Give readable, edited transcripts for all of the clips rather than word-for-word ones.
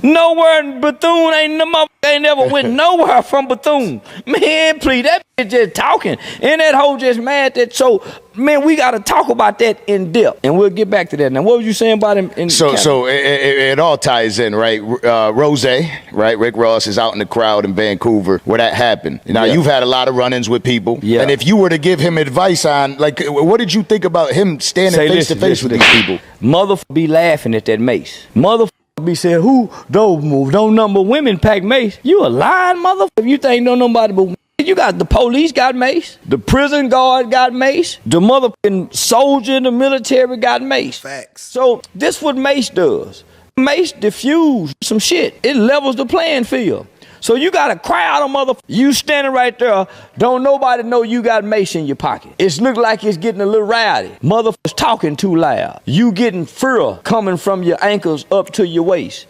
Nowhere in Bethune ain't never went nowhere from Bethune. Man, please, that bitch just talking. And that hoe just mad that. So, man, we got to talk about that in depth. And we'll get back to that. Now, what was you saying about him in Canada? So it all ties in, right? Rose, right? Rick Ross is out in the crowd in Vancouver where that happened. Now, you've had a lot of run-ins with people. Yeah. And if you were to give him advice on, like, what did you think about him standing face-to-face with these people? Motherfucker be laughing at that mace. Motherfucker be saying, who don't move, don't number women pack mace. You a lying motherfucker. You think no nobody but you got the police got mace, the prison guard got mace, the motherfucking soldier in the military got mace. Facts. So this what mace does. Mace diffuse some shit. It levels the playing field. So you got a crowd of motherfuckers. You standing right there, don't nobody know you got mace in your pocket. It looks like it's getting a little rowdy. Motherfuckers talking too loud. You getting fear coming from your ankles up to your waist.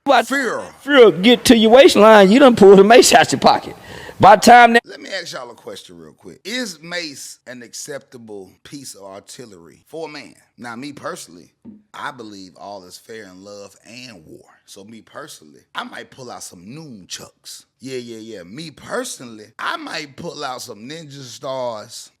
Fear get to your waistline, you done pull the mace out your pocket. By the time Let me ask y'all a question real quick. Is mace an acceptable piece of artillery for a man? Now, me personally, I believe all is fair in love and war. So me personally, I might pull out some nunchucks. Yeah. Me personally, I might pull out some ninja stars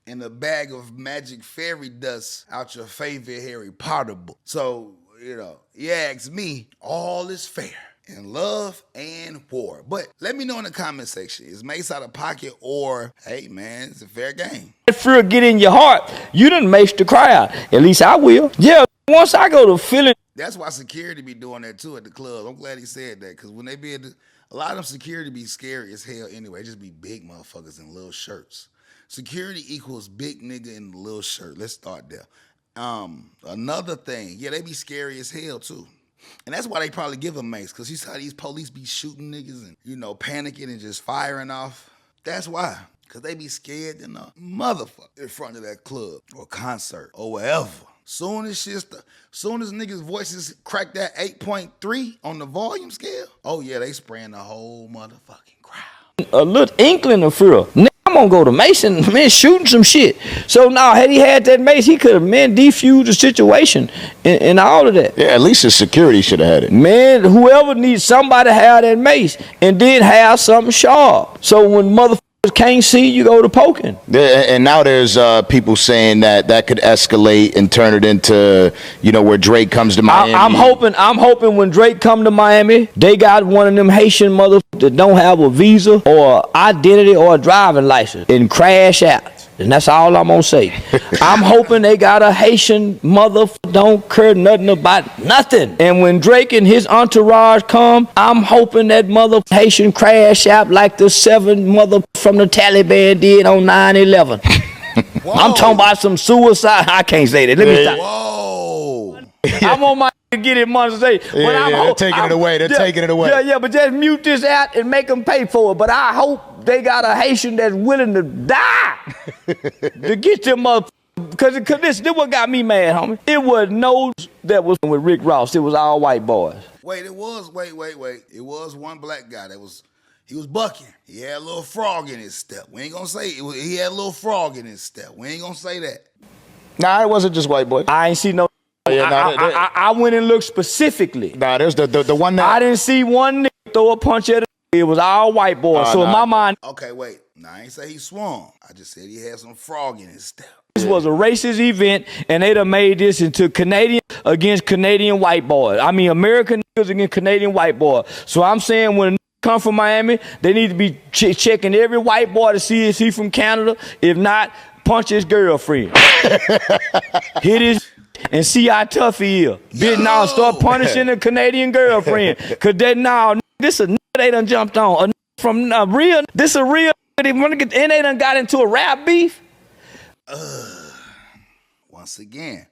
and a bag of magic fairy dust out your favorite Harry Potter book. So, you ask me, all is fair in love and war. But let me know in the comment section, is mace out of pocket or, hey man, it's a fair game? that fear get in your heart, you done mace the crowd. At least I will. Yeah, once I go to feeling. That's why security be doing that too at the club. I'm glad he said that, because when they be at a lot of them security be scary as hell anyway. It just be big motherfuckers in little shirts. Security equals big nigga in a little shirt. Let's start there. Another thing, they be scary as hell too. And that's why they probably give them mace, because you see how these police be shooting niggas and, panicking and just firing off. That's why. Because they be scared than a motherfucker in front of that club or concert or wherever. Soon as niggas' voices crack that 8.3 on the volume scale, oh yeah, they spraying the whole motherfucking crowd. A little inkling of fear. I'm gonna go to Mason, man, shooting some shit. So now, had he had that mace, he could have, defused the situation and all of that. Yeah, at least his security should have had it. Man, whoever needs somebody to have that mace and then have something sharp. So when motherfuckers can't see, you go to poking. Yeah, and now there's people saying that could escalate and turn it into, where Drake comes to Miami. I'm hoping when Drake come to Miami, they got one of them Haitian motherfuckers that don't have a visa or identity or a driving license and crash out. And that's all I'm gonna say. I'm hoping they got a Haitian motherfucker don't care nothing about nothing. And when Drake and his entourage come, I'm hoping that motherfucker Haitian crash out like the 7 mother from the Taliban did on 9/11. I'm talking about some suicide. I can't say that. Let me stop. Whoa. I'm on my to get it money today. They're taking it away. They're taking it away. Yeah, but just mute this out and make them pay for it. But I hope they got a Haitian that's willing to die to get them up. Because this what got me mad, homie. It was no that was with Rick Ross. It was all white boys. Wait. It was one black guy he was bucking. He had a little frog in his step. We ain't gonna say it. He had a little frog in his step. We ain't gonna say that. Nah, it wasn't just white boy. I ain't see no. I went and looked specifically. Nah, there's the one that I didn't see one nigga throw a punch at it. It was all white boys. So in my mind. Okay, wait. Now, I ain't say he swung. I just said he had some frog in his step. This was a racist event, and they done made this into Canadian against Canadian white boys. I mean, American niggas against Canadian white boys. So I'm saying when a nigga come from Miami, they need to be checking every white boy to see if he from Canada. If not, punch his girlfriend. Hit his and see how tough he is. Bitch, now start punishing the Canadian girlfriend. Cause this a nigga they done jumped on. A from a real, this a real, and they done got into a rap beef. Once again,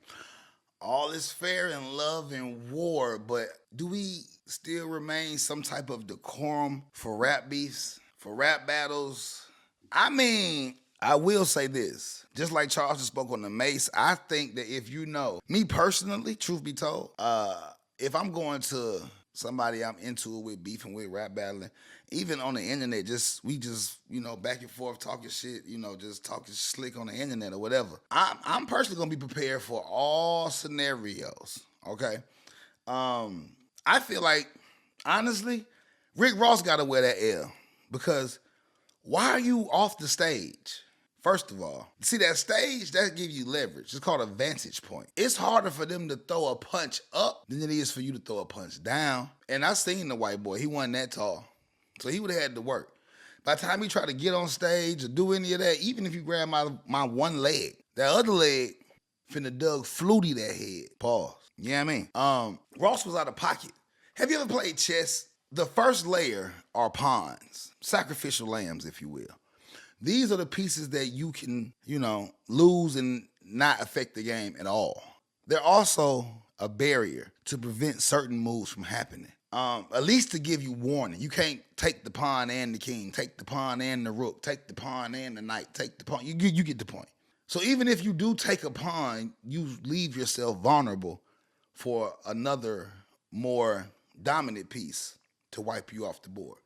all is fair in love and war, but do we still remain some type of decorum for rap beefs, for rap battles? I mean, I will say this. Just like Charleston spoke on the mace, I think that if me personally, truth be told, if I'm going to somebody I'm into it with, beefing with, rap battling, even on the internet, we just back and forth talking shit, just talking slick on the internet or whatever. I'm personally gonna be prepared for all scenarios. Okay, I feel like honestly, Rick Ross got to wear that L because why are you off the stage? First of all, see that stage, that gives you leverage. It's called a vantage point. It's harder for them to throw a punch up than it is for you to throw a punch down. And I seen the white boy. He wasn't that tall. So he would have had to work. By the time he tried to get on stage or do any of that, even if you grab my one leg, that other leg finna Doug Flutie that head. Pause. You know what I mean? Ross was out of pocket. Have you ever played chess? The first layer are pawns, sacrificial lambs, if you will. These are the pieces that you can, lose and not affect the game at all. They're also a barrier to prevent certain moves from happening. At least to give you warning. You can't take the pawn and the king, take the pawn and the rook, take the pawn and the knight, take the pawn. You get the point. So even if you do take a pawn, you leave yourself vulnerable for another more dominant piece to wipe you off the board.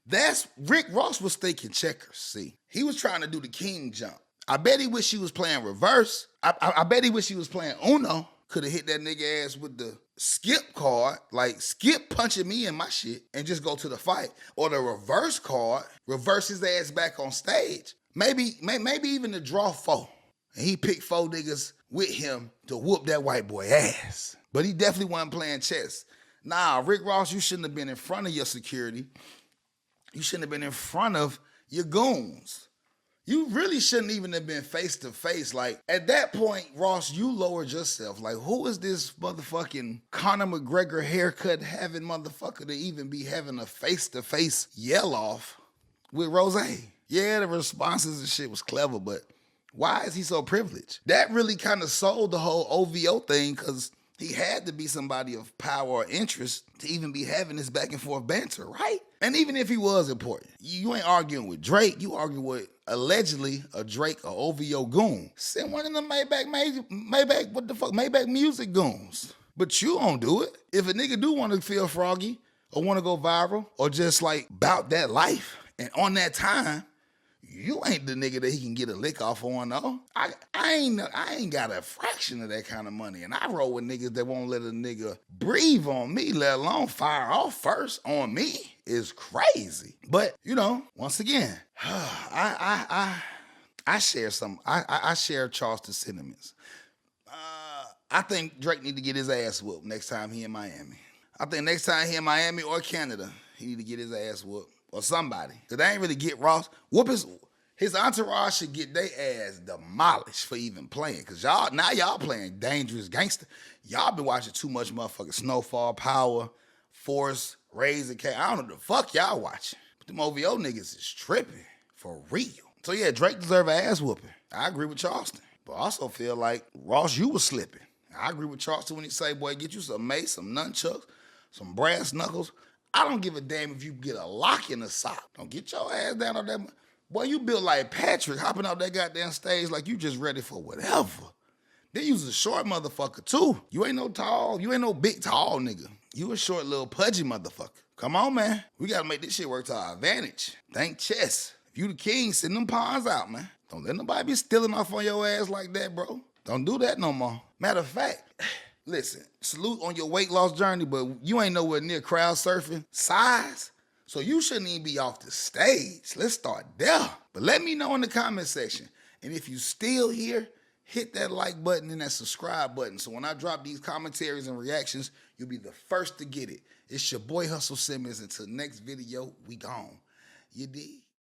That's Rick Ross was thinking checkers, see. He was trying to do the king jump. I bet he wish he was playing reverse. I bet he wish he was playing Uno. Could have hit that nigga ass with the skip card, like skip punching me in my shit and just go to the fight. Or the reverse card, reverse his ass back on stage. Maybe even the draw 4. And he picked 4 niggas with him to whoop that white boy ass. But he definitely wasn't playing chess. Nah, Rick Ross, you shouldn't have been in front of your security. You shouldn't have been in front of your goons. You really shouldn't even have been face to face. Like, at that point, Ross, you lowered yourself. Like, who is this motherfucking Conor McGregor haircut having motherfucker to even be having a face-to-face yell-off with Rose? Yeah, the responses and shit was clever, but why is he so privileged? That really kind of sold the whole OVO thing because he had to be somebody of power or interest to even be having this back and forth banter, right? And even if he was important, you ain't arguing with Drake. You arguing with allegedly a Drake or OVO goon. Send one of them Maybach music goons. But you don't do it. If a nigga do want to feel froggy or want to go viral or just like bout that life and on that time, you ain't the nigga that he can get a lick off on, though. I ain't got a fraction of that kind of money. And I roll with niggas that won't let a nigga breathe on me, let alone fire off first on me. Is crazy. But, once again, I share Charleston sentiments. I think Drake need to get his ass whooped next time he in Miami. I think next time he in Miami or Canada, he need to get his ass whooped. Or somebody. Because they ain't really get Ross. His entourage should get their ass demolished for even playing. Because y'all playing dangerous gangster. Y'all been watching too much motherfucking Snowfall, Power, Force, Raise, and K. I don't know the fuck y'all watching. But them OVO niggas is tripping. For real. So yeah, Drake deserve an ass whooping. I agree with Charleston. But I also feel like, Ross, you was slipping. I agree with Charleston when he say, boy, get you some mace, some nunchucks, some brass knuckles. I don't give a damn if you get a lock in the sock. Don't get your ass down on that. Boy, you built like Patrick, hopping off that goddamn stage like you just ready for whatever. Then you was a short motherfucker too. You ain't no big tall nigga. You a short little pudgy motherfucker. Come on, man. We gotta make this shit work to our advantage. Think chess. If you the king, send them pawns out, man. Don't let nobody be stealing off on your ass like that, bro. Don't do that no more. Matter of fact, listen, salute on your weight loss journey, but you ain't nowhere near crowd surfing size, so you shouldn't even be off the stage. Let's start there. But let me know in the comment section. And if you still here, hit that like button and that subscribe button. So when I drop these commentaries and reactions, you'll be the first to get it. It's your boy Hustle Simmons. Until next video, we gone. You dig?